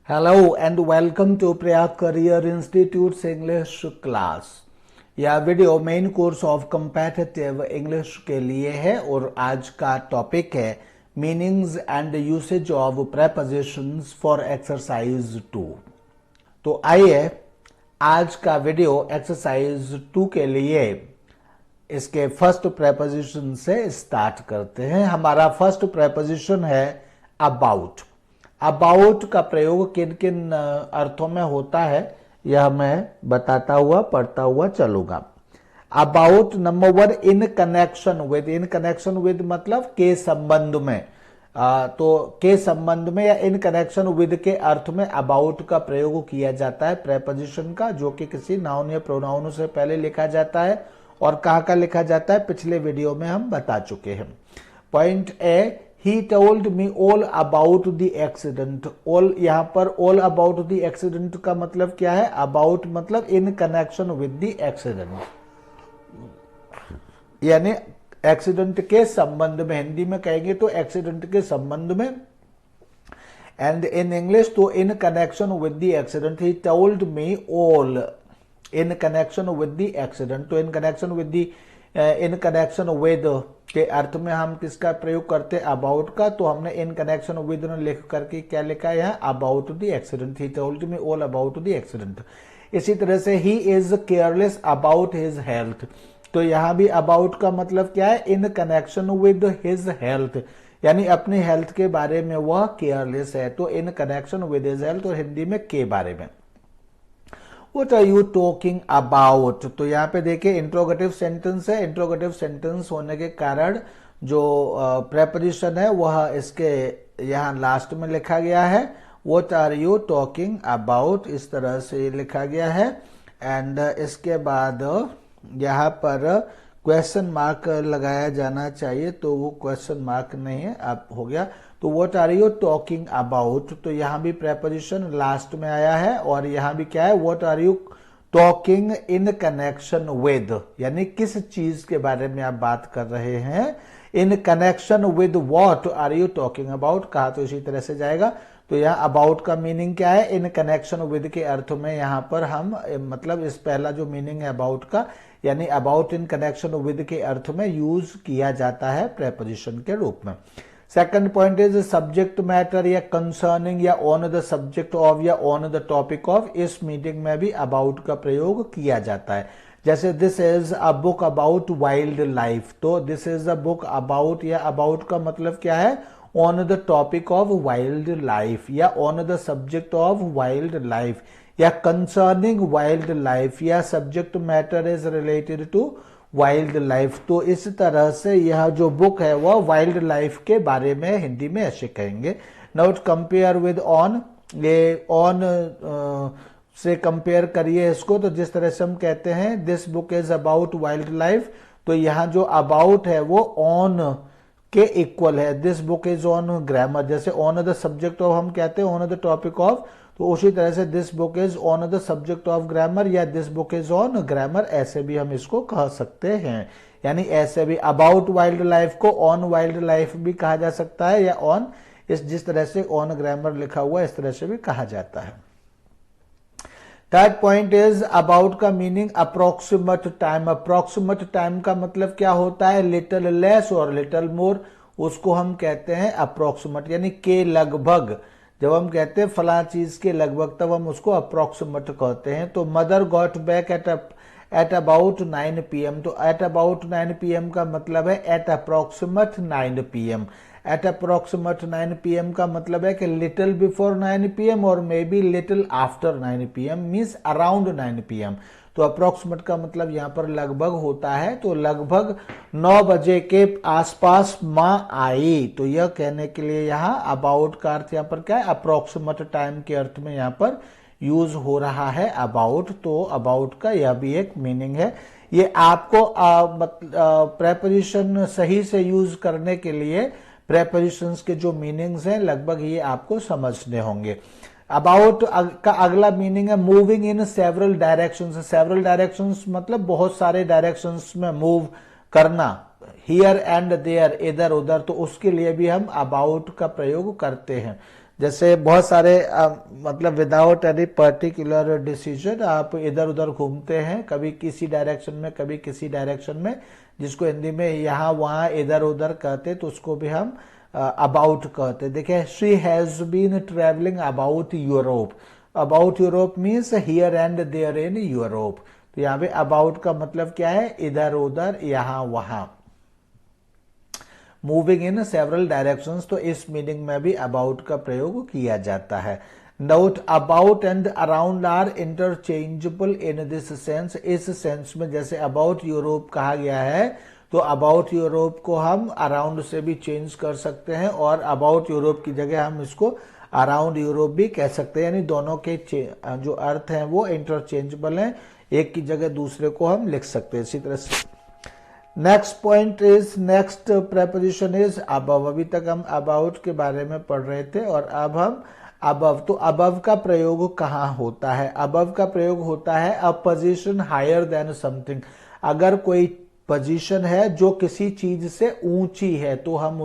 Hello and welcome to Priya Career Institute's English class। यह video main course of competitive English के लिए है और आज का टॉपिक है meanings and usage of prepositions for exercise 2। तो आइए आज का वीडियो एक्सरसाइज 2 के लिए इसके फर्स्ट प्रेपोजिशन से स्टार्ट करते हैं। हमारा फर्स्ट प्रेपोजिशन है अबाउट। अबाउट का प्रयोग किन किन अर्थों में होता है यह मैं बताता हुआ पढ़ता हुआ चलूंगा। About number 1 in connection with. In connection with मतलब के संबंध में। तो के संबंध में या इन कनेक्शन विद के अर्थ में अबाउट का प्रयोग किया जाता है प्रेपोजिशन का, जो कि किसी नाउन या प्रोनाउन से पहले लिखा जाता है। और कहाँ का लिखा जाता है पिछले वीडियो में हम बता चुके हैं। Point A, He told me all about the accident। all यहाँ पर all about the accident का मतलब क्या है? about मतलब in connection with the accident, यानी एक्सीडेंट के संबंध में। हिंदी में कहेंगे तो एक्सीडेंट के संबंध में, एंड इन इंग्लिश तो in connection with the accident. He told me all in connection with the accident. तो in connection with the in connection with के अर्थ में हम किसका प्रयोग करते हैं? अबाउट का। तो हमने इन कनेक्शन विद लिख करके क्या लिखा है यहाँ? About the accident. He told me all about the accident. इसी तरह से he is careless about his health. तो यहाँ भी अबाउट का मतलब क्या है? इन कनेक्शन विद हिज हेल्थ, यानी अपनी हेल्थ के बारे में वह केयरलेस है। तो in connection with his health, और हिंदी में के बारे में। What are you talking about? तो यहाँ पे देखिए इंट्रोगेटिव सेंटेंस है। इंट्रोगेटिव सेंटेंस होने के कारण जो प्रेपोजिशन है वह इसके यहाँ लास्ट में लिखा गया है। What are you talking about? इस तरह से लिखा गया है। एंड इसके बाद यहाँ पर क्वेश्चन मार्क लगाया जाना चाहिए, तो वो क्वेश्चन मार्क नहीं है, अब हो गया। तो what are you talking about, तो यहां भी प्रेपोजिशन लास्ट में आया है। और यहां भी क्या है? What are you talking in connection with, यानी किस चीज के बारे में आप बात कर रहे हैं। In connection with what are you talking about कहा तो इसी तरह से जाएगा। तो यहाँ अबाउट का मीनिंग क्या है? इन कनेक्शन विद के अर्थ में यहाँ पर हम मतलब इस पहला जो मीनिंग है अबाउट का, यानी अबाउट इन कनेक्शन विद के अर्थ में यूज किया जाता है प्रेपोजिशन के रूप में। Second point is subject matter या कंसर्निंग या ऑन द सब्जेक्ट ऑफ या ऑन द टॉपिक ऑफ। इस मीनिंग में भी अबाउट का प्रयोग किया जाता है। जैसे this is a book about wild life. तो this is a book about, या अबाउट का मतलब क्या है? On the topic of wild life या on the subject of wild life या कंसर्निंग वाइल्ड लाइफ या subject matter is related to wild life. तो इस तरह से यह जो बुक है वह वाइल्ड लाइफ के बारे में हिंदी में ऐसे कहेंगे। नोट कंपेयर विद ऑन, ये ऑन से कंपेयर करिए इसको। तो जिस तरह से हम कहते हैं this book is about wild life, तो यहाँ जो अबाउट है वो ऑन के इक्वल है। This book is on grammar. जैसे ऑन द सब्जेक्ट ऑफ हम कहते हैं ऑन द टॉपिक ऑफ, तो उसी तरह से this book is on the subject of grammar या this book is on grammar, ऐसे भी हम इसको कह सकते हैं। यानी ऐसे भी अबाउट वाइल्ड लाइफ को ऑन वाइल्ड लाइफ भी कहा जा सकता है, या ऑन इस जिस तरह से ऑन ग्रामर लिखा हुआ इस तरह से भी कहा जाता है। थर्ड पॉइंट इज अबाउट का meaning approximate time. Approximate time का मतलब क्या होता है? लिटिल लेस और लिटिल मोर, उसको हम कहते हैं अप्रोक्सीमेट, यानी के लगभग। जब हम कहते हैं फला चीज के लगभग, तब हम उसको अप्रोक्सीमेट कहते हैं। तो mother got back at about 9 PM। तो एट अबाउट 9 PM का मतलब है at approximate 9 PM। At approximate 9 PM का मतलब है कि लिटिल बिफोर 9 PM और may be little after 9 PM, means around 9 PM। तो अप्रोक्सीमेट का मतलब यहाँ पर लगभग होता है। तो लगभग 9 बजे के आसपास माँ आई। तो यह कहने के लिए यहाँ अबाउट का अर्थ यहाँ पर क्या है? अप्रोक्सीमेट टाइम के अर्थ में यहाँ पर यूज हो रहा है अबाउट। तो अबाउट का यह भी एक मीनिंग है। ये आपको प्रेपोजिशन सही से यूज करने के लिए प्रेपोजिशंस के जो मीनिंग्स हैं लगभग ये आपको समझने होंगे। अबाउट का अगला मीनिंग है moving in several directions. Several directions मतलब बहुत सारे डायरेक्शंस में मूव करना, हियर एंड देयर, इधर उधर। तो उसके लिए भी हम अबाउट का प्रयोग करते हैं। जैसे बहुत सारे मतलब विदाउट एनी पर्टिकुलर डिसीजन आप इधर उधर घूमते हैं, कभी किसी डायरेक्शन में कभी किसी डायरेक्शन में, जिसको हिंदी में यहाँ वहाँ इधर उधर कहते, तो उसको भी हम अबाउट कहते। देखिए, she has been travelling about Europe. About Europe means here and there in Europe. तो यहाँ पे अबाउट का मतलब क्या है, इधर उधर यहाँ वहां, मूविंग इन सेवरल डायरेक्शंस। तो इस मीनिंग में भी अबाउट का प्रयोग किया जाता है। Note, about and around are interchangeable in this sense. इस सेंस में जैसे अबाउट यूरोप कहा गया है, तो अबाउट यूरोप को हम अराउंड से भी चेंज कर सकते हैं, और अबाउट यूरोप की जगह हम इसको अराउंड यूरोप भी कह सकते हैं। यानी दोनों के जो अर्थ हैं वो इंटरचेंजेबल हैं, एक की जगह दूसरे को हम लिख सकते हैं इसी तरह से। Next point is, next preposition is above. अभी तक हम अबाउट के बारे में पढ़ रहे थे और अब हम अबव। तो अबव का प्रयोग कहाँ होता है? अबव का प्रयोग होता है a position higher than something. अगर कोई पोजीशन है जो किसी चीज से ऊंची है तो हम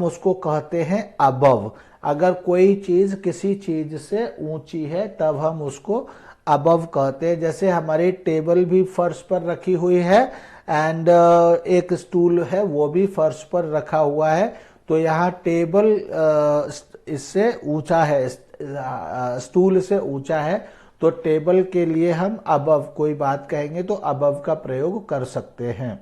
उसको कहते हैं अबव। अगर कोई चीज किसी चीज से ऊंची है तब हम उसको अबव कहते हैं। जैसे हमारी टेबल भी फर्श पर रखी हुई है एंड एक स्टूल है वो भी फर्श पर रखा हुआ है, तो यहाँ टेबल इससे ऊंचा है, स्टूल से ऊंचा है, तो टेबल के लिए हम अबव कोई बात कहेंगे तो अबव का प्रयोग कर सकते हैं।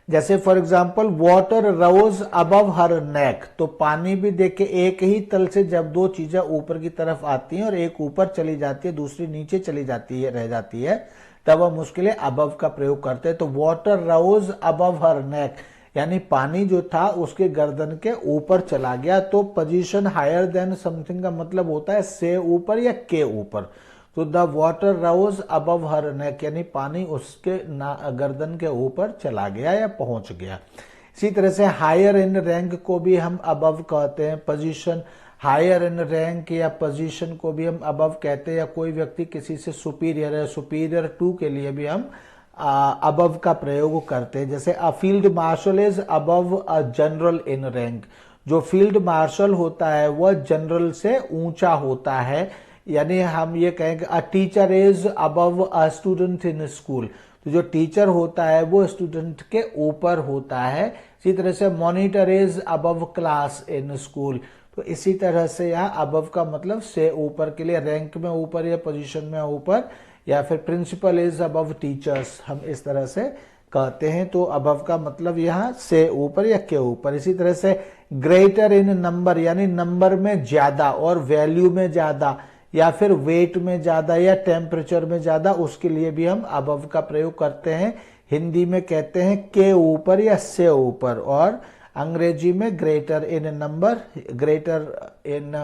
जैसे for example, water rose above her neck. तो पानी भी देखे, एक ही तल से जब दो चीजें ऊपर की तरफ आती हैं और एक ऊपर चली जाती है दूसरी नीचे चली जाती है, रह जाती है, तब हम उसके लिए अबव का प्रयोग करते हैं। तो water rose above her neck, यानी पानी जो था उसके गर्दन के ऊपर चला गया। तो पोजीशन हायर देन समथिंग का मतलब होता है से ऊपर या के ऊपर। तो the water rose above her neck, यानी पानी उसके गर्दन के ऊपर चला गया या पहुंच गया। इसी तरह से हायर इन रैंक को भी हम अबव कहते हैं। पोजीशन हायर इन रैंक या पोजीशन को भी हम अबव कहते हैं, या कोई व्यक्ति किसी से सुपीरियर है, सुपीरियर टू के लिए भी हम अबव का प्रयोग करते हैं। जैसे a field marshal is above a general in rank. जो फील्ड मार्शल होता है वह जनरल से ऊंचा होता है, यानी हम ये कहेंगे a teacher is above a student in school. तो जो टीचर होता है वो स्टूडेंट के ऊपर होता है। इसी तरह से monitor is above class in school. तो इसी तरह से यहाँ अबव का मतलब से ऊपर के लिए, रैंक में ऊपर या पोजीशन में ऊपर, या फिर प्रिंसिपल इज अबव टीचर्स, हम इस तरह से कहते हैं। तो अबव का मतलब यहाँ से ऊपर या के ऊपर। इसी तरह से ग्रेटर इन नंबर, यानी नंबर में ज्यादा और वैल्यू में ज्यादा या फिर वेट में ज्यादा या टेम्परेचर में ज्यादा, उसके लिए भी हम अबव का प्रयोग करते हैं। हिंदी में कहते हैं के ऊपर या से ऊपर, और अंग्रेजी में ग्रेटर इन नंबर, ग्रेटर इन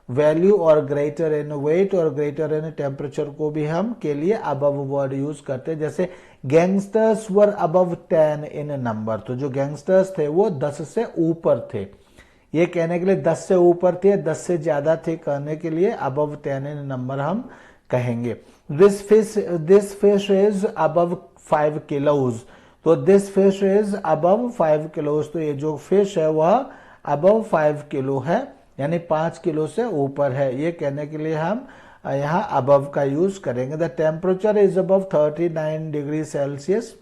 वैल्यू और ग्रेटर इन वेट और ग्रेटर इन टेम्परेचर को भी हम के लिए अबव वर्ड यूज करते हैं। जैसे गैंगस्टर्स वर अबव 10 इन नंबर। तो जो गैंगस्टर्स थे वो 10 से ऊपर थे। ये कहने के लिए 10 से ऊपर थे, 10 से ज्यादा थे कहने के लिए अबव 10 इन नंबर हम कहेंगे। This fish is above 5 kilos. तो this fish is above 5 kilos. तो ये जो फिश है वह अबव 5 किलो है, यानी 5 किलो से ऊपर है। ये कहने के लिए हम यहाँ अबव का यूज करेंगे। The temperature is above 39 degree Celsius,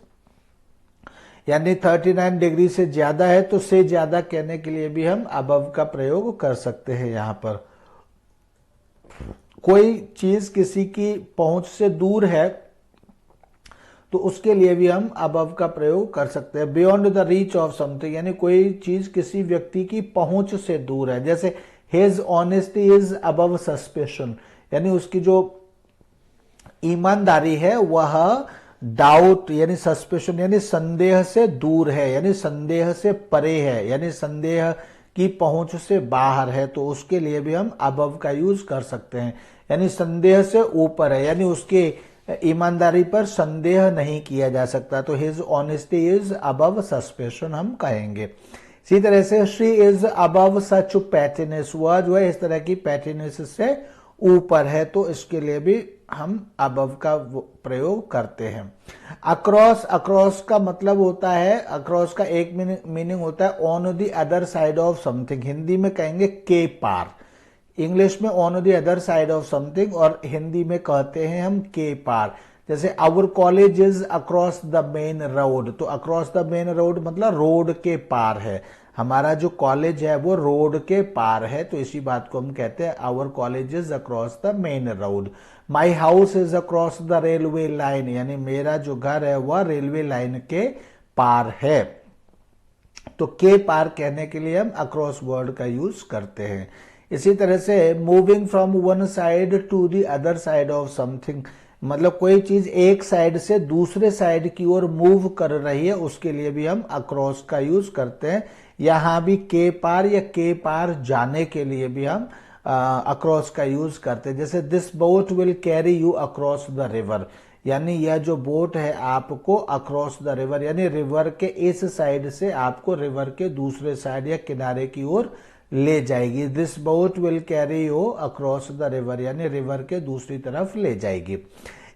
यानी 39 डिग्री से ज्यादा है, तो से ज्यादा कहने के लिए भी हम अबव का प्रयोग कर सकते हैं। यहाँ पर कोई चीज किसी की पहुंच से दूर है तो उसके लिए भी हम अबव का प्रयोग कर सकते हैं। Beyond the reach of something, यानी कोई चीज किसी व्यक्ति की पहुंच से दूर है। जैसे his honesty is above suspicion, यानी उसकी जो ईमानदारी है वह डाउट यानी सस्पेशन यानी संदेह से दूर है, यानी संदेह से परे है, यानी संदेह की पहुंच से बाहर है। तो उसके लिए भी हम अबव का यूज कर सकते हैं, यानी संदेह से ऊपर है, यानी उसके ईमानदारी पर संदेह नहीं किया जा सकता। तो his honesty is above suspicion हम कहेंगे। इसी तरह से शी इज अबव सच पैटिनेस, वह जो है इस तरह की पैटिनेस से ऊपर है, तो इसके लिए भी हम अबव का प्रयोग करते हैं। अक्रॉस, अक्रॉस का मतलब होता है, अक्रॉस का एक मीनिंग होता है on the other side of something. Hindi में कहेंगे के पार, इंग्लिश में on the other side of something, और हिंदी में कहते हैं हम के पार। जैसे our college is across the main road, तो अक्रॉस द मेन रोड मतलब रोड के पार है, हमारा जो कॉलेज है वो रोड के पार है, तो इसी बात को हम कहते हैं our college is across the main road. My house is across the railway line, यानी मेरा जो घर है वह रेलवे लाइन के पार है। तो के पार कहने के लिए हम अक्रॉस वर्ड का यूज करते हैं। इसी तरह से moving from one side to the other side of something, मतलब कोई चीज एक साइड से दूसरे साइड की ओर मूव कर रही है, उसके लिए भी हम अक्रॉस का यूज करते हैं। यहां भी के पार या के पार जाने के लिए भी हम अक्रॉस का यूज करते हैं। जैसे this boat will carry you across the river, यानी यह जो बोट है आपको अक्रॉस द रिवर, यानी रिवर के इस साइड से आपको रिवर के दूसरे साइड या किनारे की ओर ले जाएगी। This boat will carry you across the river, यानी रिवर के दूसरी तरफ ले जाएगी।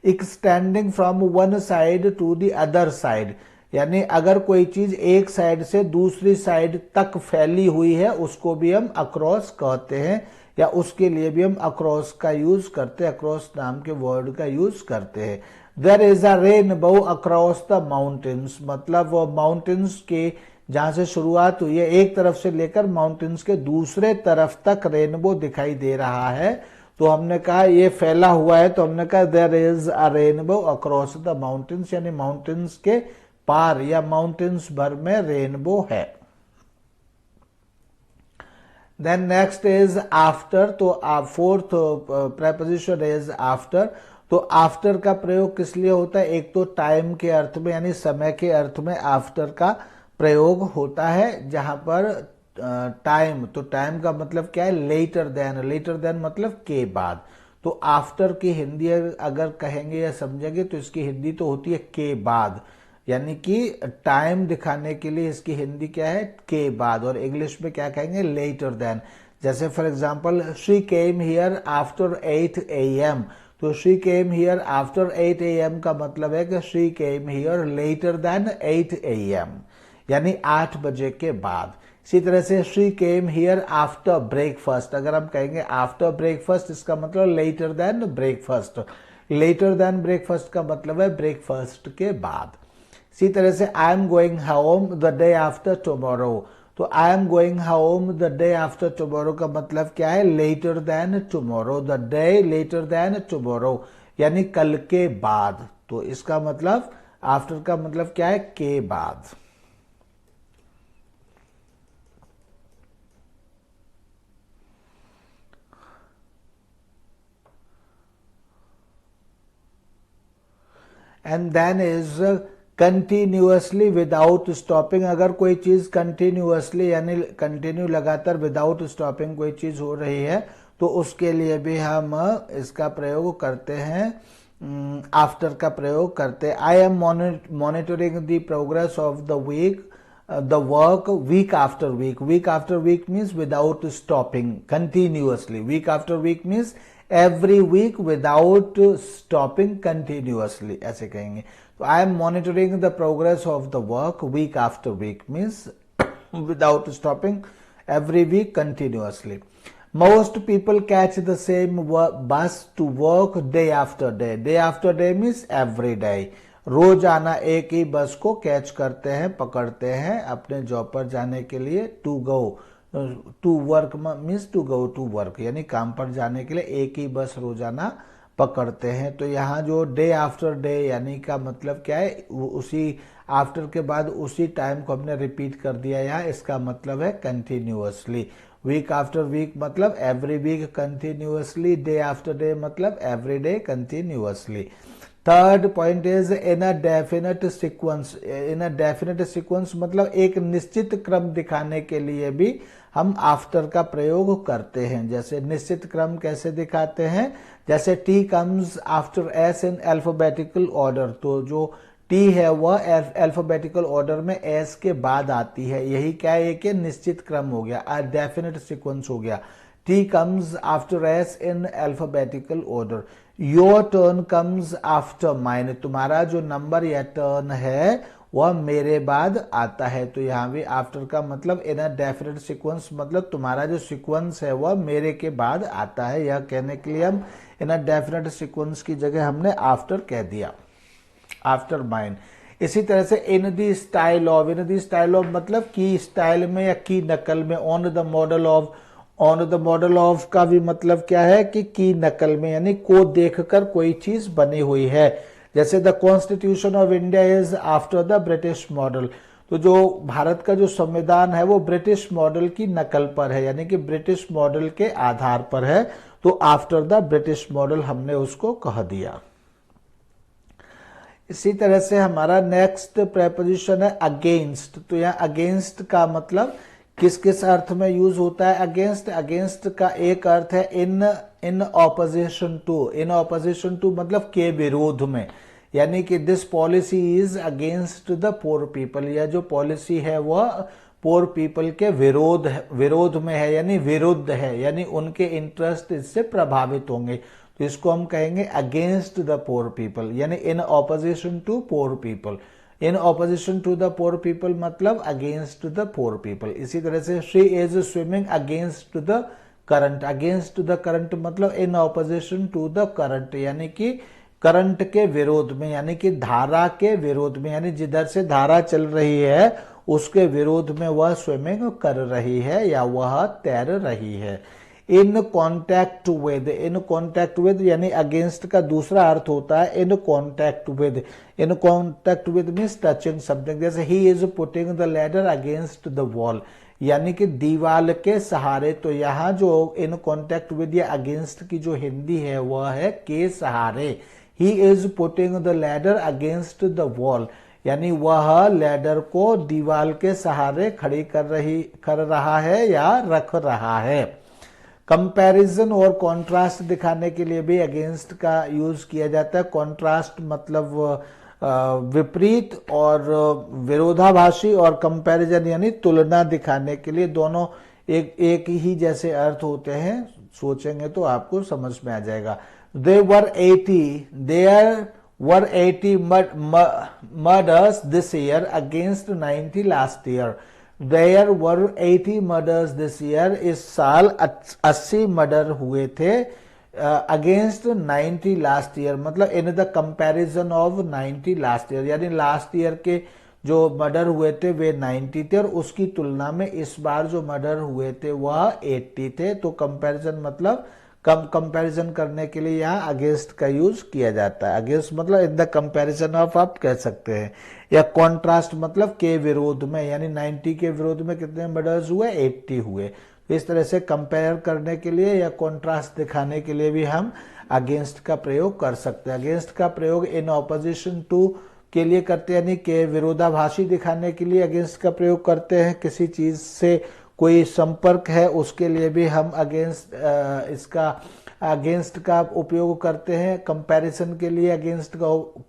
Extending from one side to the other side, यानी अगर कोई चीज एक साइड से दूसरी साइड तक फैली हुई है उसको भी हम अक्रॉस कहते हैं, या उसके लिए भी हम अक्रॉस का यूज करते हैं, अक्रॉस नाम के वर्ड का यूज करते हैं। There is a rainbow across the mountains, मतलब वो माउंटेन्स के जहां से शुरुआत हुई है एक तरफ से लेकर माउंटेन्स के दूसरे तरफ तक रेनबो दिखाई दे रहा है, तो हमने कहा ये फैला हुआ है, तो हमने कहा there is a rainbow across the mountains, यानी माउंटेन्स के पार या माउंटेन्स भर में रेनबो है। देन नेक्स्ट इज आफ्टर, तो फोर्थ प्रेपोजिशन इज आफ्टर। तो आफ्टर का प्रयोग किस लिए होता है, एक तो टाइम के अर्थ में यानी समय के अर्थ में आफ्टर का प्रयोग होता है, जहां पर टाइम, तो टाइम का मतलब क्या है, लेटर देन, लेटर देन मतलब के बाद। तो आफ्टर की हिंदी अगर कहेंगे या समझेंगे तो इसकी हिंदी तो होती है के बाद, यानी कि टाइम दिखाने के लिए इसकी हिंदी क्या है, के बाद, और इंग्लिश में क्या कहेंगे, लेटर देन। जैसे for example she came here after 8 AM, तो she came here after 8 AM का मतलब है कि she came here later than 8 AM, यानी 8 बजे के बाद। इसी तरह से she came here after breakfast, अगर हम कहेंगे आफ्टर ब्रेकफास्ट इसका मतलब later than breakfast, later than breakfast का मतलब है ब्रेकफास्ट के बाद। इसी तरह से I am going home the day after tomorrow, तो I am going home the day after tomorrow का मतलब क्या है, later than tomorrow, the day later than tomorrow, यानी कल के बाद। तो इसका मतलब आफ्टर का मतलब क्या है, के बाद। And then is continuously without stopping, अगर कोई चीज कंटिन्यूअसली यानी कंटिन्यू लगातार विदाउट स्टॉपिंग कोई चीज हो रही है तो उसके लिए भी हम इसका प्रयोग करते हैं, आफ्टर का प्रयोग करते हैं। I am monitoring the progress of the week, the work week after week, week after week means without stopping continuously, week after week means every week without stopping continuously, ऐसे कहेंगे। तो I am monitoring the progress of the work week after week means without stopping every week continuously. Most people catch the same bus to work day after day, day after day means every day, रोज आना एक ही बस को catch करते हैं, पकड़ते हैं अपने job पर जाने के लिए। To go to work means to go to work, यानी काम पर जाने के लिए एक ही बस रोजाना पकड़ते हैं। तो यहाँ जो डे आफ्टर डे यानी का मतलब क्या है, उसी आफ्टर के बाद उसी टाइम को हमने रिपीट कर दिया, यहाँ इसका मतलब है कंटिन्यूअसली। वीक आफ्टर वीक मतलब every week continuously, day after day मतलब every day continuously. Third point is in a definite sequence, in a definite sequence मतलब एक निश्चित क्रम दिखाने के लिए भी हम आफ्टर का प्रयोग करते हैं। जैसे निश्चित क्रम कैसे दिखाते हैं, जैसे T comes after S in alphabetical order, तो जो टी है वह अल्फाबेटिकल ऑर्डर में एस के बाद आती है, यही क्या है कि निश्चित क्रम हो गया, डेफिनेट सीक्वेंस हो गया। T comes after S in alphabetical order. Your turn comes after mine. तुम्हारा जो नंबर या टर्न है वह मेरे बाद आता है। तो यहाँ भी आफ्टर का मतलब इन अ डेफिनेट सीक्वेंस, मतलब तुम्हारा जो सीक्वेंस है वह मेरे के बाद आता है। यह कहने के लिए हम इन अ डेफिनेट सीक्वेंस की जगह हमने आफ्टर कह दिया, आफ्टर माइन। इसी तरह से in the style of, in the style of मतलब की स्टाइल में या की नकल में। On the model of, on the model of का भी मतलब क्या है कि की नकल में, यानी को देखकर कोई चीज बनी हुई है। जैसे the constitution of India is after the British model. तो जो भारत का जो संविधान है वो ब्रिटिश मॉडल की नकल पर है, यानी कि ब्रिटिश मॉडल के आधार पर है। तो आफ्टर द ब्रिटिश मॉडल हमने उसको कह दिया। इसी तरह से हमारा नेक्स्ट प्रेपोजिशन है अगेंस्ट। तो यहाँ अगेंस्ट का मतलब किस किस अर्थ में यूज होता है अगेंस्ट? अगेंस्ट का एक अर्थ है in opposition to. In opposition to मतलब के विरोध में, यानी कि this policy is against the poor people. यह जो पॉलिसी है वह पुअर पीपल के विरोध में है, यानी विरुद्ध है, यानी उनके इंटरेस्ट इससे प्रभावित होंगे। तो इसको हम कहेंगे अगेंस्ट द पुअर पीपल, यानी in opposition to poor people. In opposition to the poor people मतलब अगेंस्ट द पुअर पीपल। इसी तरह से she is swimming against the current. Against the current मतलब in opposition to the current, यानी कि current के विरोध में, यानी कि धारा के विरोध में, यानी जिधर से धारा चल रही है उसके विरोध में वह स्विमिंग कर रही है या वह तैर रही है। In contact with, in contact with यानी अगेंस्ट का दूसरा अर्थ होता है in contact with. In contact with means touching something. जैसे he is putting the ladder against the wall, यानी कि दीवाल के सहारे। तो यहाँ जो इन कॉन्टैक्ट विद या अगेंस्ट की जो हिंदी है वह है के सहारे। He is putting the ladder against the wall, यानी वह लैडर को दीवाल के सहारे खड़ी कर रहा है या रख रहा है। कंपैरिजन और कॉन्ट्रास्ट दिखाने के लिए भी अगेंस्ट का यूज किया जाता है। कॉन्ट्रास्ट मतलब विपरीत और विरोधाभासी, और कंपैरिजन यानी तुलना दिखाने के लिए। दोनों एक ही जैसे अर्थ होते हैं, सोचेंगे तो आपको समझ में आ जाएगा। There were 80 murders this year against 90 last year. There were 80 murders this year. इस साल 80 मर्डर हुए थे अगेंस्ट 90 लास्ट ईयर, मतलब in the comparison of 90 last year, यानी लास्ट ईयर के जो मर्डर हुए थे वे 90 थे और उसकी तुलना में इस बार जो मर्डर हुए थे वह 80 थे। तो कंपैरिजन मतलब कंपैरिजन करने के लिए यहाँ अगेंस्ट का यूज किया जाता है। अगेंस्ट मतलब इन द कंपैरिजन ऑफ आप कह सकते हैं, या कॉन्ट्रास्ट मतलब के विरोध में, यानी 90 के विरोध में कितने मर्डर्स हुए? 80 हुए। तो इस तरह से कंपेयर करने के लिए या कॉन्ट्रास्ट दिखाने के लिए भी हम अगेंस्ट का प्रयोग कर सकते हैं। अगेंस्ट का प्रयोग इन ऑपोजिशन टू के लिए करते हैं, यानी के विरोधाभासी दिखाने के लिए अगेंस्ट का प्रयोग करते हैं। किसी चीज से कोई संपर्क है उसके लिए भी हम अगेंस्ट का उपयोग करते हैं। कंपैरिजन के लिए अगेंस्ट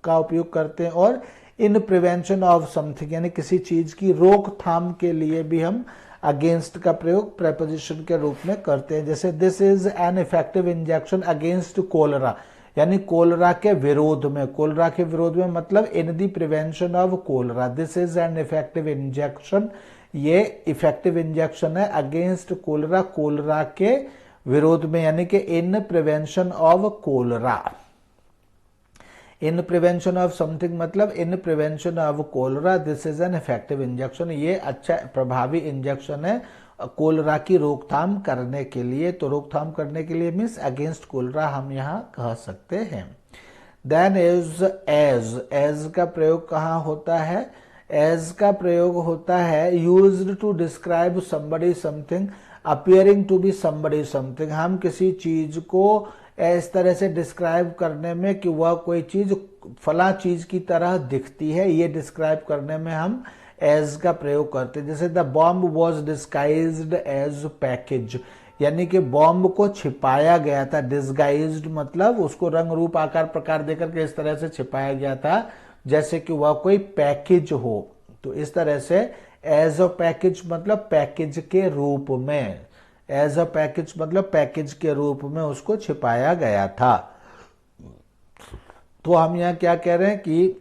का उपयोग करते हैं। और इन प्रिवेंशन ऑफ समथिंग, यानी किसी चीज की रोकथाम के लिए भी हम अगेंस्ट का प्रयोग प्रेपोजिशन के रूप में करते हैं। जैसे this is an effective injection against cholera, यानी कोलरा के विरोध में। कोलरा के विरोध में मतलब in the prevention of cholera. This is an effective injection, ये इफेक्टिव इंजेक्शन है अगेंस्ट कोलरा, कोलरा के विरोध में, यानी कि in prevention of cholera. In prevention of something मतलब in prevention of cholera, this is an effective injection. ये अच्छा प्रभावी इंजेक्शन है कोलरा की रोकथाम करने के लिए। तो रोकथाम करने के लिए मीन्स अगेंस्ट कोलरा हम यहाँ कह सकते हैं। देन इज एज का प्रयोग कहाँ होता है? एज का प्रयोग होता है used to describe somebody something appearing to be somebody something. हम किसी चीज को इस तरह से डिस्क्राइब करने में कि वह कोई चीज फला चीज की तरह दिखती है, ये डिस्क्राइब करने में हम एज का प्रयोग करते हैं। जैसे the bomb was disguised as package, यानी कि बॉम्ब को छिपाया गया था। डिस्गाइज्ड मतलब उसको रंग रूप आकार प्रकार देकर के इस तरह से छिपाया गया था जैसे कि वह कोई पैकेज हो। तो इस तरह से एज अ पैकेज मतलब पैकेज के रूप में, एज अ पैकेज मतलब पैकेज के रूप में उसको छिपाया गया था। तो हम यहाँ क्या कह रहे हैं कि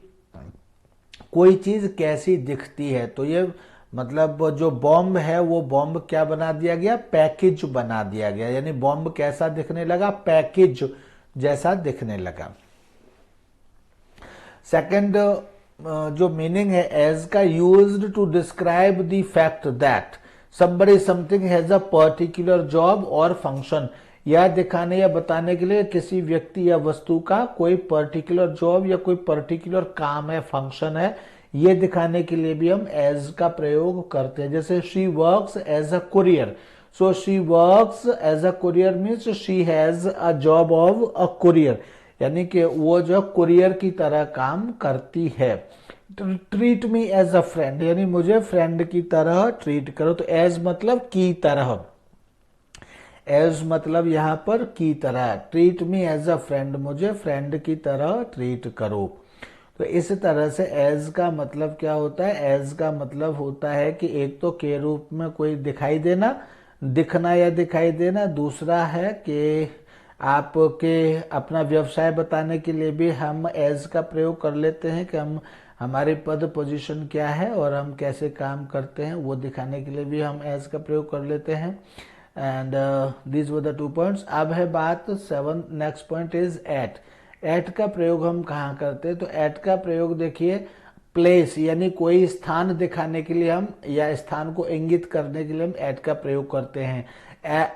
कोई चीज कैसी दिखती है, तो ये मतलब जो बॉम्ब है वो बॉम्ब क्या बना दिया गया, पैकेज बना दिया गया, यानी बॉम्ब कैसा दिखने लगा, पैकेज जैसा दिखने लगा। सेकंड जो मीनिंग है एज का, used to describe the fact that somebody something has a particular job और फंक्शन, यह दिखाने या बताने के लिए किसी व्यक्ति या वस्तु का कोई पर्टिकुलर जॉब या कोई पर्टिकुलर काम है, फंक्शन है, ये दिखाने के लिए भी हम एज का प्रयोग करते हैं। जैसे she works as a courier, so she works as a courier means she has a job of a courier, यानी कि वो जो कुरियर की तरह काम करती है। Treat me as a friend, यानी मुझे फ्रेंड की तरह ट्रीट करो, तो एज मतलब की तरह, एज मतलब यहां पर की तरह, treat me as a friend, मुझे फ्रेंड की तरह ट्रीट करो। तो इस तरह से एज का मतलब क्या होता है, एज का मतलब होता है कि एक तो के रूप में कोई दिखाई देना, दिखना या दिखाई देना, दूसरा है कि आपके अपना व्यवसाय बताने के लिए भी हम एज का प्रयोग कर लेते हैं कि हम हमारे पद पोजीशन क्या है और हम कैसे काम करते हैं, वो दिखाने के लिए भी हम एज का प्रयोग कर लेते हैं। And these were the 2 points. अब है बात 7, next point is at. At का प्रयोग हम कहाँ करते हैं, तो एट का प्रयोग देखिए प्लेस यानी कोई स्थान दिखाने के लिए हम, या स्थान को इंगित करने के लिए हम एट का प्रयोग करते हैं।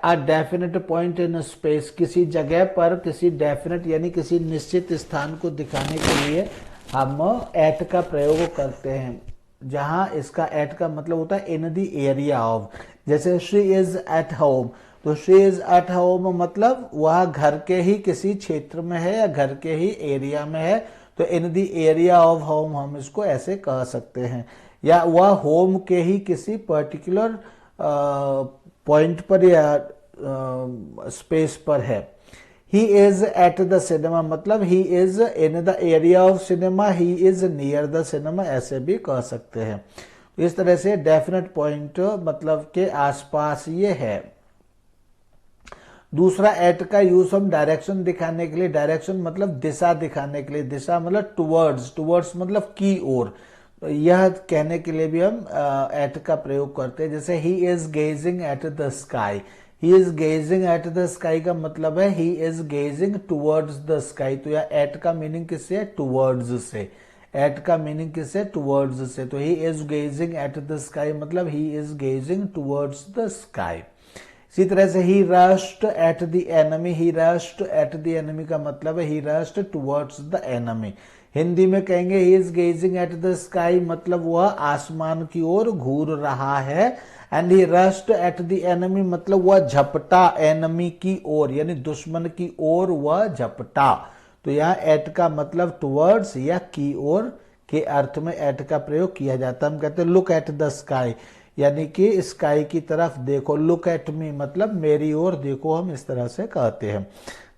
A definite point in space, किसी जगह पर किसी डेफिनेट यानी किसी निश्चित स्थान को दिखाने के लिए हम एट का प्रयोग करते हैं, जहां इसका एट का मतलब होता है इन द एरिया ऑफ। जैसे शी इज एट होम, तो शी इज एट होम मतलब वह घर के ही किसी क्षेत्र में है या घर के ही एरिया में है, तो इन द एरिया ऑफ होम हम इसको ऐसे कह सकते हैं। या वह होम के ही किसी पर्टिकुलर पॉइंट पर या स्पेस पर है। He is at the cinema मतलब he is in the area of cinema, he is near the cinema, ऐसे भी कह सकते हैं। इस तरह से डेफिनेट पॉइंट मतलब के आसपास ये है। दूसरा एट का यूज हम डायरेक्शन दिखाने के लिए, डायरेक्शन मतलब दिशा दिखाने के लिए, दिशा मतलब टुवर्ड्स, टुवर्ड्स मतलब की ओर, तो यह कहने के लिए भी हम एट का प्रयोग करते हैं। जैसे he is gazing at the sky, he is gazing at the sky का मतलब है he is gazing towards the sky, तो यह एट का मीनिंग किससे है, टुवर्ड्स से। एट का मीनिंग किससे, टुवर्ड्स से। तो he is gazing at the sky मतलब he is gazing towards the sky. इसी तरह से he rushed at the enemy, he rushed at the enemy का मतलब है he rushed towards the enemy. Hindi में कहेंगे he is gazing at the sky मतलब वह आसमान की ओर घूर रहा है। And he rushed at the enemy मतलब वह झपटा एनिमी की ओर, यानी दुश्मन की ओर वह झपटा। तो यहाँ एट का मतलब टुवर्ड्स या की ओर के अर्थ में एट का प्रयोग किया जाता है। हम कहते हैं लुक एट द स्काई, यानी कि स्काई की तरफ देखो, लुक एट मी मतलब मेरी ओर देखो, हम इस तरह से कहते हैं।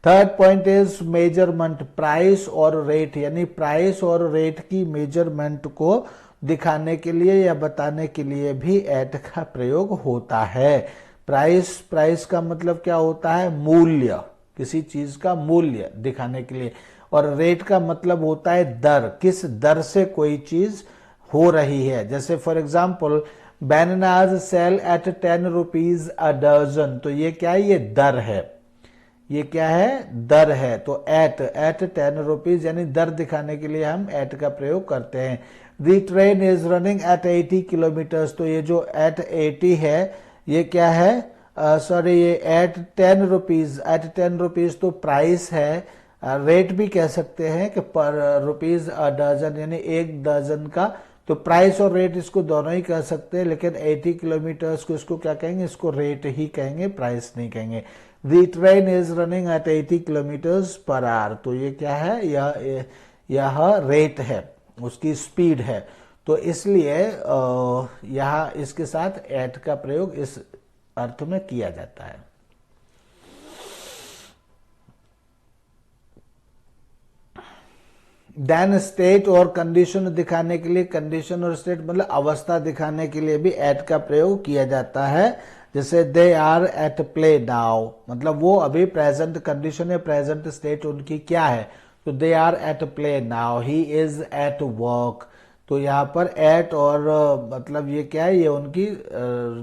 Third point is measurement, price और रेट, यानी प्राइस और रेट की मेजरमेंट को दिखाने के लिए या बताने के लिए भी एट का प्रयोग होता है। प्राइस, प्राइस का मतलब क्या होता है, मूल्य, किसी चीज का मूल्य दिखाने के लिए। और रेट का मतलब होता है दर, किस दर से कोई चीज हो रही है। जैसे for example bananas sell at 10 rupees a dozen, तो ये क्या है, ये दर है, ये क्या है, दर है। तो एट 10 रुपीज यानी दर दिखाने के लिए हम एट का प्रयोग करते हैं। The train is running at 80 kilometres, तो ये जो एट 80 है ये क्या है, सॉरी ये एट 10 रुपीज, एट 10 रुपीज तो प्राइस है। रेट भी कह सकते हैं कि पर रुपीज अ डजन यानी एक डजन का, तो प्राइस और रेट इसको दोनों ही कह सकते हैं, लेकिन 80 किलोमीटर्स को इसको क्या कहेंगे, इसको रेट ही कहेंगे, प्राइस नहीं कहेंगे। The train is running at 80 kilometres per hour, तो ये क्या है, यह रेट है, उसकी स्पीड है। तो इसलिए यहाँ इसके साथ एट का प्रयोग इस अर्थ में किया जाता है। देन स्टेट और कंडीशन दिखाने के लिए, कंडीशन और स्टेट मतलब अवस्था दिखाने के लिए भी एट का प्रयोग किया जाता है। जैसे they are at play now, मतलब वो अभी प्रेजेंट कंडीशन या प्रेजेंट स्टेट उनकी क्या है, तो they are at play now, he is at work. तो यहाँ पर एट और मतलब ये क्या है, ये उनकी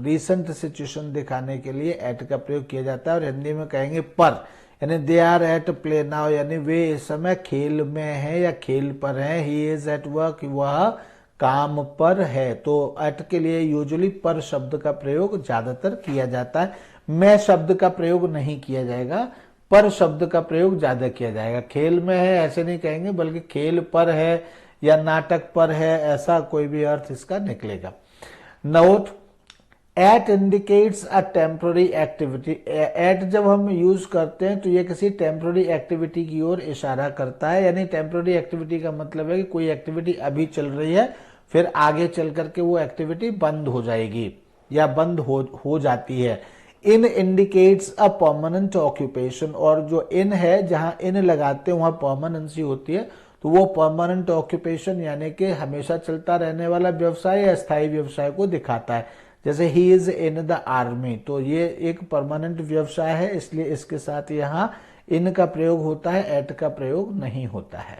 रिसेंट सिचुएशन दिखाने के लिए एट का प्रयोग किया जाता है। और हिंदी में कहेंगे पर, यानी they are at play now, यानी वे इस समय खेल में हैं या खेल पर हैं। ही इज एट वर्क, वह काम पर है। तो एट के लिए यूजुअली पर शब्द का प्रयोग ज्यादातर किया जाता है। मैं शब्द का प्रयोग नहीं किया जाएगा, पर शब्द का प्रयोग ज्यादा किया जाएगा। खेल में है ऐसे नहीं कहेंगे, बल्कि खेल पर है या नाटक पर है, ऐसा कोई भी अर्थ इसका निकलेगा। Note, at indicates a temporary activity. At जब हम यूज करते हैं तो ये किसी टेम्पररी एक्टिविटी की ओर इशारा करता है। यानी टेम्पररी एक्टिविटी का मतलब है कि कोई एक्टिविटी अभी चल रही है, फिर आगे चल करके वो एक्टिविटी बंद हो जाएगी या बंद हो जाती है। इन इंडिकेट्स अ परमानेंट ऑक्यूपेशन, और जो इन है, जहां इन लगाते हैं वहां परमानेंसी होती है, तो वो परमानेंट ऑक्यूपेशन यानी कि हमेशा चलता रहने वाला व्यवसाय या स्थायी व्यवसाय को दिखाता है। जैसे he is in the army, तो ये एक परमानेंट व्यवसाय है, इसलिए इसके साथ यहां इन का प्रयोग होता है, एट का प्रयोग नहीं होता है।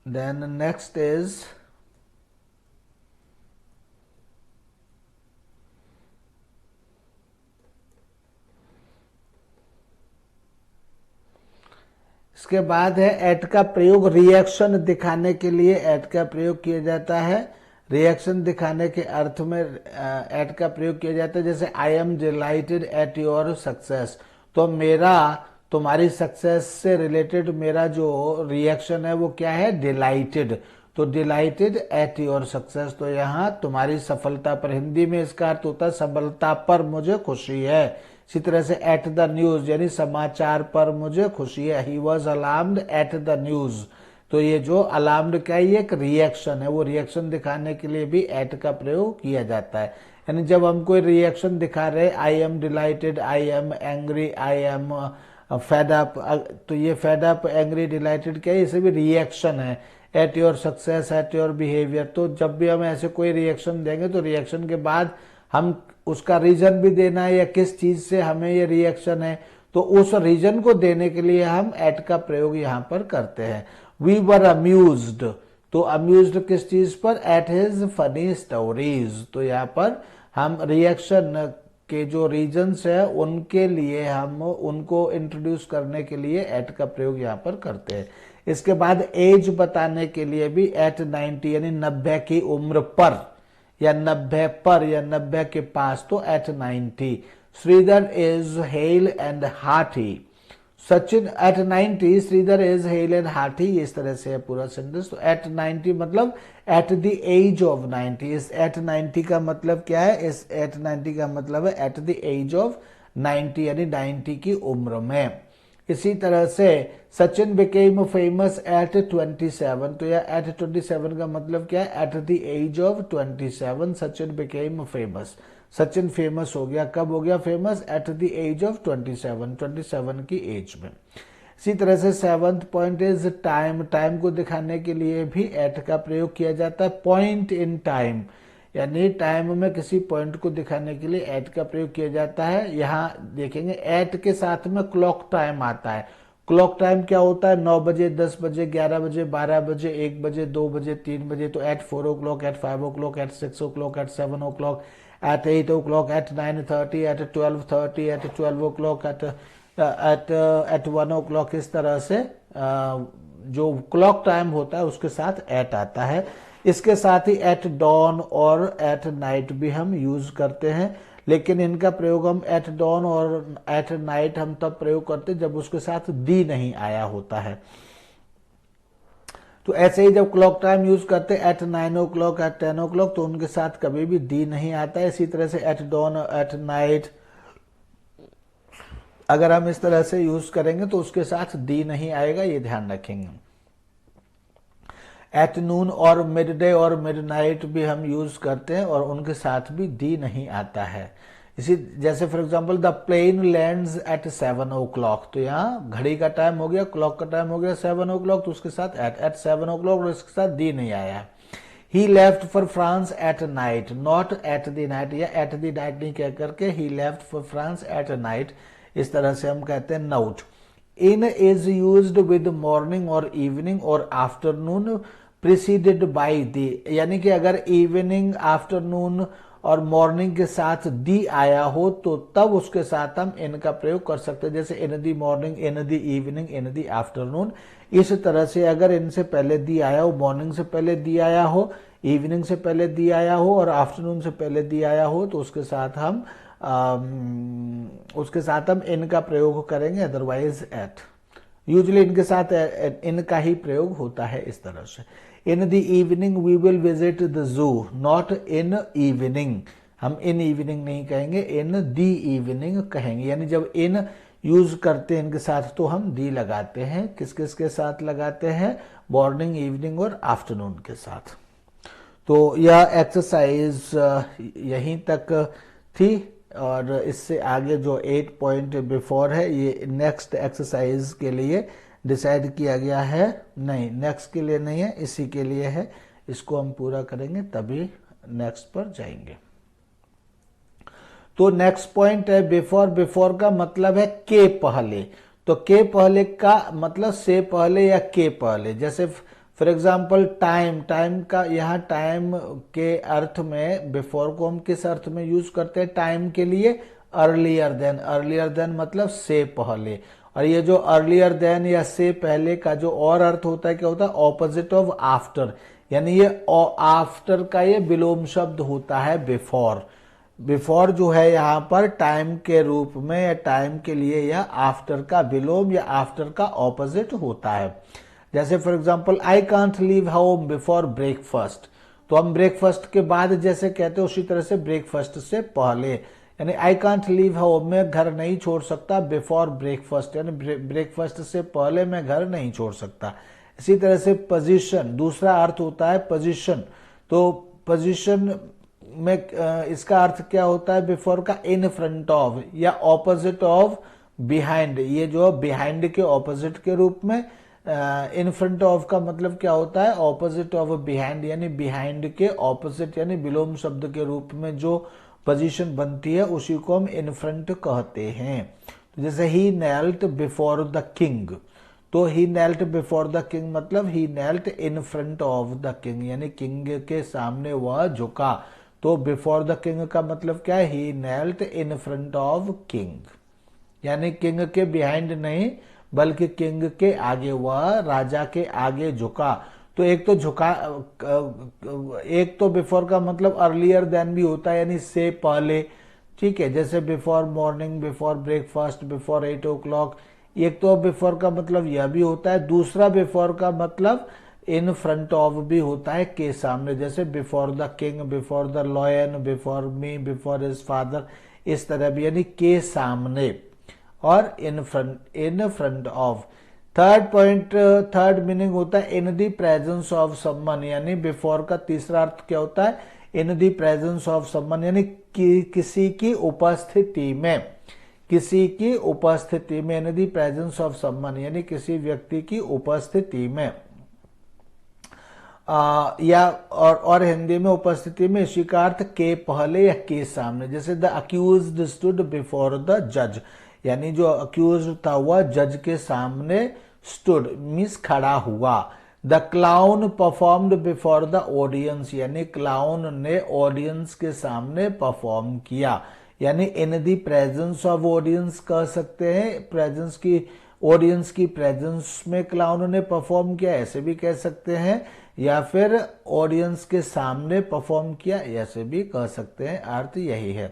देन नेक्स्ट इज इसके बाद है एट का प्रयोग रिएक्शन दिखाने के लिए एट का प्रयोग किया जाता है। रिएक्शन दिखाने के अर्थ में एट का प्रयोग किया जाता है। जैसे I am delighted at your success, तो मेरा तुम्हारी सक्सेस से रिलेटेड मेरा जो रिएक्शन है वो क्या है, डिलाइटेड। तो डिलाइटेड एट योर सक्सेस, तो यहाँ तुम्हारी सफलता पर, हिंदी में इसका अर्थ होता है सफलता पर मुझे खुशी है। इसी तरह से एट द न्यूज, यानी समाचार पर मुझे खुशी है। He was alarmed at the news, तो ये जो अलार्म्ड क्या है, ये एक रिएक्शन है। वो रिएक्शन दिखाने के लिए भी एट का प्रयोग किया जाता है। यानी जब हम कोई रिएक्शन दिखा रहे, I am delighted, I am angry, I am fed up, तो ये फेड अप, एंग्री, डिलाइटेड क्या है, ये सभी रिएक्शन है। At your success, at your behaviour, तो जब भी हम ऐसे कोई रिएक्शन देंगे तो रिएक्शन के बाद हम उसका रीजन भी देना है या किस चीज से हमें ये रिएक्शन है, तो उस रीजन को देने के लिए हम एट का प्रयोग यहां पर करते हैं। वी वर अम्यूज्ड, तो अम्यूज्ड किस चीज पर, एट हिज फनी स्टोरीज, तो यहाँ पर हम रिएक्शन के जो रीजन्स है उनके लिए हम उनको इंट्रोड्यूस करने के लिए एट का प्रयोग यहाँ पर करते हैं। इसके बाद एज बताने के लिए भी एट 90, यानी 90 की उम्र पर या 90 पर या 90 के पास, तो at 90। Sridhar is hale and hearty, Sachin at 90, Sridhar is hale and hearty, इस तरह से है पूरा सेंटेंस। तो एट 90 मतलब एट द एज ऑफ 90। इस एट 90 का मतलब क्या है, इस एट 90 का मतलब है एट द एज ऑफ 90, यानी 90 की उम्र में। इसी तरह से सचिन बिकेम फेमस एट 27, तो यह एट 27 का मतलब क्या है, at the age of 27 Sachin became famous. Sachin famous हो गया, कब हो गया famous, at the age of 27 की एज में। इसी तरह से seventh point is time, time को दिखाने के लिए भी एट का प्रयोग किया जाता है। पॉइंट इन टाइम, यानी टाइम में किसी पॉइंट को दिखाने के लिए एट का प्रयोग किया जाता है। यहाँ देखेंगे एट के साथ में क्लॉक टाइम आता है। क्लॉक टाइम क्या होता है, 9 बजे, 10 बजे, 11 बजे, 12 बजे, 1 बजे, 2 बजे, 3 बजे। तो at 4 o'clock, at 5 o'clock, at 6 o'clock, at 7 o'clock, at 8 o'clock, at 9:30, at 12:30, at 12 o'clock, at 1 o'clock। इस तरह से जो क्लॉक टाइम होता है उसके साथ एट आता है। इसके साथ ही एट डॉन और एट नाइट भी हम यूज करते हैं, लेकिन इनका प्रयोग हम एट डॉन और एट नाइट हम तब प्रयोग करते हैं जब उसके साथ दी नहीं आया होता है। तो ऐसे ही जब क्लॉक टाइम यूज करते हैं एट 9 o'clock, एट 10 o'clock, तो उनके साथ कभी भी दी नहीं आता है। इसी तरह से एट डॉन और एट नाइट अगर हम इस तरह से यूज करेंगे तो उसके साथ दी नहीं आएगा, ये ध्यान रखेंगे। एट नून और मिड डे और मिड नाइट भी हम यूज करते हैं और उनके साथ भी दी नहीं आता है। इसी जैसे for example the plane lands at 7 o'clock, तो यहाँ घड़ी का टाइम हो गया, क्लॉक का टाइम हो गया 7 o'clock, तो उसके साथ एट 7 o'clock और इसके साथ दी नहीं आया। He left for France at night, not at the night or at the night नहीं कह करके he left for France at night, इस तरह से हम कहते हैं नाउट। In is used with morning और इवनिंग और आफ्टरनून प्रिसीडेड बाय दी, यानी कि अगर इवनिंग, आफ्टरनून और मॉर्निंग के साथ दी आया हो तो तब उसके साथ हम इन का प्रयोग कर सकते हैं, जैसे in the morning, in the evening, in the afternoon. इस तरह से अगर इनसे पहले दी आया हो, मॉर्निंग से पहले दी आया हो, इवनिंग से पहले दी आया हो और आफ्टरनून से पहले दी आया हो तो उसके साथ हम इनका प्रयोग करेंगे, अदरवाइज एट। यूजुअली इनके साथ इनका ही प्रयोग होता है इस तरह से। In the evening we will visit the zoo, not in evening, हम इन इवनिंग नहीं कहेंगे, इन दी इवनिंग कहेंगे। यानी जब इन यूज करते हैं इनके साथ तो हम दी लगाते हैं। किस किस के साथ लगाते हैं? मॉर्निंग, इवनिंग और आफ्टरनून के साथ। तो यह एक्सरसाइज यहीं तक थी और इससे आगे जो 8 पॉइंट बिफोर है ये नेक्स्ट एक्सरसाइज के लिए डिसाइड किया गया है। नहीं, नेक्स्ट के लिए नहीं है, इसी के लिए है। इसको हम पूरा करेंगे तभी नेक्स्ट पर जाएंगे। तो नेक्स्ट पॉइंट है बिफोर। बिफोर का मतलब है के पहले। तो के पहले का मतलब से पहले या के पहले। जैसे फॉर एग्जाम्पल टाइम, टाइम का यहाँ टाइम के अर्थ में बिफोर को हम किस अर्थ में यूज करते हैं? टाइम के लिए अर्लियर देन। अर्लियर देन मतलब से पहले। और ये जो अर्लियर देन या से पहले का जो और अर्थ होता है क्या होता है? Opposite of after. यानी ये आफ्टर का ये विलोम शब्द होता है बिफोर। बिफोर जो है यहाँ पर टाइम के रूप में या टाइम के लिए यह आफ्टर का विलोम या आफ्टर का ऑपोजिट होता है। जैसे for example I can't leave home before breakfast. तो हम ब्रेकफास्ट के बाद जैसे कहते हैं उसी तरह से ब्रेकफास्ट से पहले। यानी आई कांट लीव होम, मैं घर नहीं छोड़ सकता बिफोर ब्रेकफास्ट, यानी ब्रेकफास्ट से पहले मैं घर नहीं छोड़ सकता। इसी तरह से पोजीशन, दूसरा अर्थ होता है पोजीशन। तो पोजीशन में इसका अर्थ क्या होता है? बिफोर का इन फ्रंट ऑफ या ऑपोजिट ऑफ बिहाइंड। ये जो बिहाइंड के ऑपोजिट के रूप में इन फ्रंट ऑफ का मतलब क्या होता है? ऑपोजिट ऑफ बिहाइंड, यानी बिहाइंड के ऑपोजिट, यानी विलोम शब्द के रूप में जो पोजीशन बनती है उसी को हम इन फ्रंट कहते हैं। तो जैसे he knelt before the king, तो he knelt before the king मतलब he knelt in front of the king, यानी किंग के सामने वह झुका। तो बिफोर द किंग का मतलब क्या है? ही knelt in front of king, यानी किंग के बिहाइंड नहीं बल्कि किंग के आगे, वह राजा के आगे झुका। तो एक तो झुका, एक तो बिफोर का मतलब अर्लियर देन भी होता है, यानी से पहले। ठीक है, जैसे before morning, before breakfast, before 8 o'clock। एक तो बिफोर का मतलब यह भी होता है। दूसरा बिफोर का मतलब इन फ्रंट ऑफ भी होता है, के सामने। जैसे before the king, before the lion, before me, before his father, इस तरह भी, यानी के सामने और इन front of. Third point, third meaning होता है in the presence of someone, यानी बिफोर का तीसरा अर्थ क्या होता है? In the presence of someone, यानी किसी की उपस्थिति में, किसी की उपस्थिति में। In the presence of someone यानी किसी व्यक्ति की उपस्थिति में। या और हिंदी में उपस्थिति में इसी का अर्थ के पहले या के सामने। जैसे the accused stood before the जज, यानी जो अक्यूज्ड था वह जज के सामने स्टूड मीन्स खड़ा हुआ। The clown performed before the audience, यानी क्लाउन ने ऑडियंस के सामने परफॉर्म किया। यानी इन दी प्रेजेंस ऑफ ऑडियंस कह सकते हैं, प्रेजेंस की, ऑडियंस की प्रेजेंस में क्लाउन ने परफॉर्म किया, ऐसे भी कह सकते हैं। या फिर ऑडियंस के सामने परफॉर्म किया, ऐसे भी कह सकते हैं। अर्थ यही है।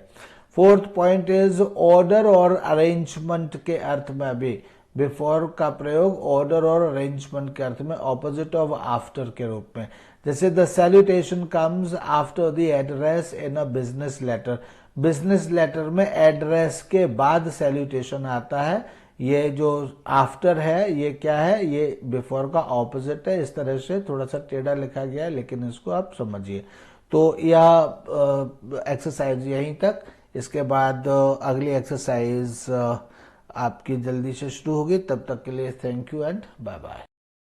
फोर्थ पॉइंट इज ऑर्डर और अरेंजमेंट के अर्थ में भी बिफोर का प्रयोग ऑर्डर और अरेंजमेंट के अर्थ में ऑपोजिट ऑफ आफ्टर के रूप में। जैसे the salutation comes after the address in a business letter. Business letter में एड्रेस के बाद सैल्यूटेशन आता है। ये जो आफ्टर है ये क्या है? ये बिफोर का ऑपोजिट है। इस तरह से थोड़ा सा टेढ़ा लिखा गया है लेकिन इसको आप समझिए। तो यह एक्सरसाइज यहीं तक। इसके बाद अगली एक्सरसाइज आपकी जल्दी से शुरू होगी। तब तक के लिए thank you and bye bye.